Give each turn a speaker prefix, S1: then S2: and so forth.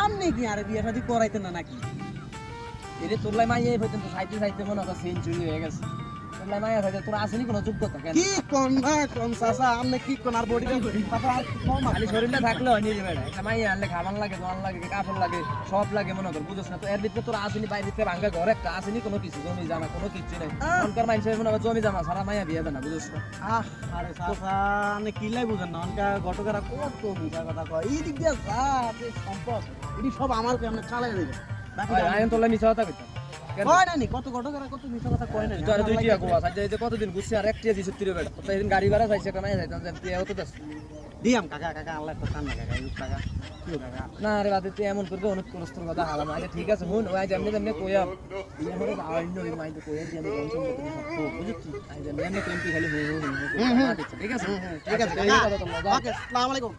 S1: আমনে কি আরে বিয়ে শাদী করাইতেন না নাকি?
S2: এরে তোরলাই মাইয়া হইতেন তো সাইতে সাইতে মনে কর সেঞ্চুরি হয়ে গেছে। তোরলাই মাইয়া হইতে তোর আসেনি কোনো যোগ্যতা কেন?
S1: কি কোন না কোন চাচা আমনে কি কোন আর বডি কথা আর কম
S2: খালি শরীরটা থাকলে হয়নি রে বেটা। একটা মাইয়া আনলে খাবার লাগে, দোয়ান লাগে, কাপড় লাগে, সব লাগে মনে কর বুঝছ না। তো এর ভিতরে তোর আসেনি বাইরে ভিতরে ভাঙ্গা ঘর একটা আসেনি কোনো কিছু জমি জামা কোনো কিছু নাই। অনকার মানুষের মনে কর জমি জামা সারা মাইয়া বিয়ে দেয় না বুঝছ না।
S1: আরে চাচা আপনি কি লাই বুঝেন না অনকা ঘটকেরা কত মিছা কথা কয় এই দিক দিয়ে যা আছে সম্পদ এটি সব আমার কেমন চালাই দেবে বাকি
S2: আয়ন তোরলাই মিছা কথা কইতাম।
S1: কয় না নি কত ঘটকেরা কত মিছা কথা কয় না
S2: তো আর দুই টিয়া গোয়া সাইজে যে কতদিন ঘুরছে আর একটিয়া দিছে তিরে বেটা। তো এদিন গাড়ি ভাড়া চাইছে কামাই যাইতাম যে তুই এত দাস।
S1: দিয়াম কাকা কাকা আল্লাহ তো সান না কাকা ইউজ কাকা কি কাকা
S2: না রে বাদে তুই এমন করবে অনুরোধ করস তোর কথা হালাম আগে ঠিক আছে হুন ওই যেমনি যেমনি কইয়া বিয়ে হলে আইন ওই মাইতে কইয়া দিয়ে আমি টেনশন করতে থাকবো বুঝছিস আই যেমনি এমনি কেমপি খালি হুন হুন ঠিক আছে
S1: ঠিক আছে
S2: কাকা
S1: ওকে আসসালামু আলাইকুম